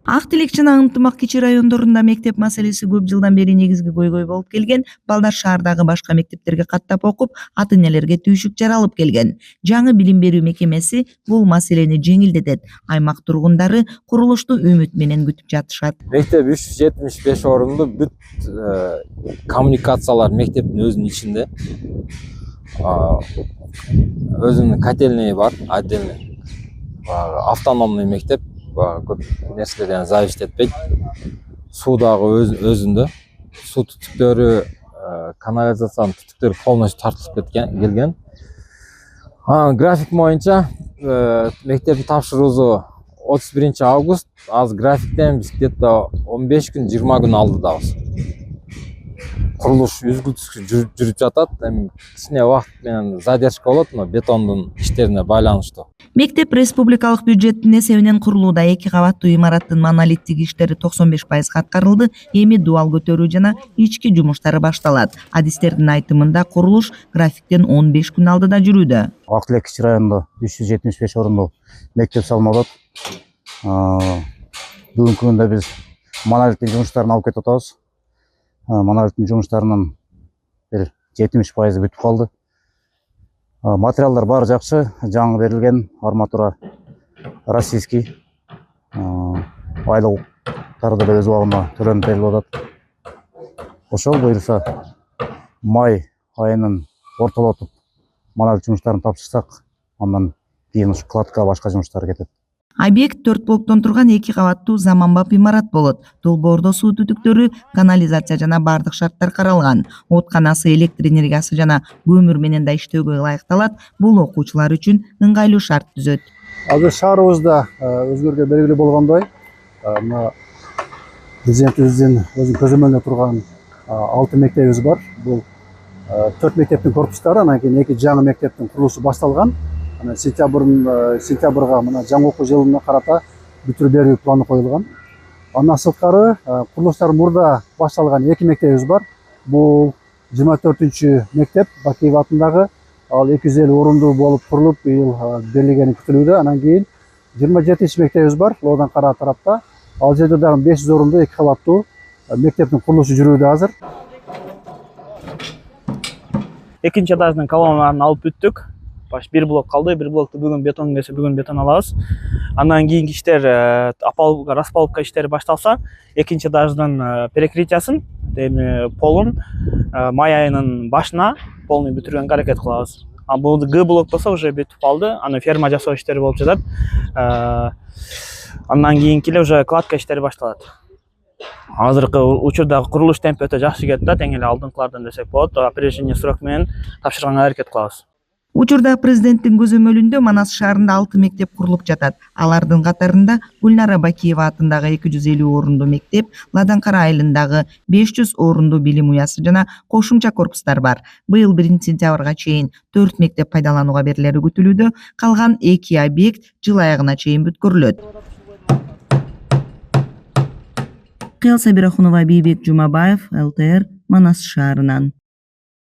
Ак Тилек жана Ынтымак кичи райондорунда мектеп маселеси көп жылдан бери негизги көйгөй болуп келген. Балдар шаардагы башка мектептерге каттап окуп, ата-энелерге түйшүк жаралып келген. Жаңы билим берүү мекемеси бул маселени жеңилдетет. Аймак тургундары курулушту үмүт менен күтүп жатышат. Мектеп 375 орунду бүт коммуникациялар мектептин өзүнүн ичинде. Өзүнүн котельный бар, отдельный. Автономный мектеп. Көп нерселерден зависит этпейт. Суу дагы өзүндө. Суу түтүктөрү, канализациянын түтүктөрү полностью тартылып келген. График боюнча мектепти тапшыруусу 31 август. Az графиктен биз где-то 15 күн, 20 күн алдыдабыз. Курулуш үзгүлтүскү жүрүп жатат. Кичине убакыт менен задержка болот, но бетондун иштерине байланыштуу. Мектеп республикалык бюджеттин эсебинен курулууда. 2 кабаттуу имараттын монолиттик иштери 95% аткарылды. Эми дуал көтөрүү жана ички жумуштары башталат. Адистердин айтымында курулуш графиктен 15 күн алдыда жүрүүдө. Ак Тилек кичи районунда 375 орунду мектеп салмалат. Бүгүнкү күндө биз монолиттик жумуштарын алып кетип атабыз. Монолиттин жумуштарынын бир 70% бүтүп калды. Материалдар бары жакшы, жаңы берилген, арматура российский. Айлыктары да өз убагында төлөнүп берилип атат. Ошол буюрса май айынын ортолотуп монолит жумуштарын тапшырсак, андан кийин ушу кладка башка жумуштар кетет. Объект 4 блоктон турган 2 кабаттуу заманбап имарат болот. Долбоордо суу түтүктөрү, канализация жана бардык шарттар каралган. Отканасы, электр энергиясы жана көмүр менен да иштөөгө ылайыкталат. Бул окуучулар үчүн ыңгайлуу шарт түзөт. Азыр шаарыбызда өзгөргө белгилүү болгондой, мына президентибиздин өзүнүн көзөмөлүндө турган 6 мектебибиз бар. Бул 4 мектептин корпустары, анан кийин 2 жаңы мектептин курулушу башталган. Сентябрга мына жаңы окуу жылына карата бүтүрүп берүү планы коюлган. Андан сырткары курулуштар мурда башталган 2 мектебибиз бар. Бул 24 мектеп Бакиев атындагы, ал 250 орунду болуп курулуп, быйыл берилгени күтүлүүдө. Анан кийин 27 мектебибиз бар, Лоодан Кара тарапта. Ал жерде дагы 500 орунду 2 кабаттуу мектептин курулушу жүрүүдө азыр. Экинчи этаждын колонналарын алып бүттүк. Баш бир блок калды, бир блокту бүгүн бетон келсе, бүгүн бетон алабыз. Андан кийинки иштер, распалубка иштери башталса, экинчи этаждын перекрытиясын, полун май айынын башына полный бүтүргөнгө аракет кылабыз. Бул Г блок болсо уже бүтүп калды, аны ферма жасоо иштери болуп жатат. Андан кийинки эле уже кладка иштери башталат. Азыркы учурдагы курулуш темпи өтө жакшы кетти, тең эле алдыңкылардан десек болот. Опережение срок менен тапшырганга аракет кылабыз. Учурда президенттин көзөмөлүндө Манас шаарында 6 мектеп курулуп жатат. Алардын катарында Гүлнара Бакиева атындагы 250 орунду мектеп, Ладан Кара айылындагы 500 орунду билим уясы жана кошумча корпустар бар. Быйыл 1 сентябрга чейин 4 мектеп пайдаланууга берилери күтүлүүдө, калган 2 объект жыл аягына чейин бүткөрүлөт. Кыял Сабирахунова, Бийбек Жумабаев, ЛТР, Манас шаарынан.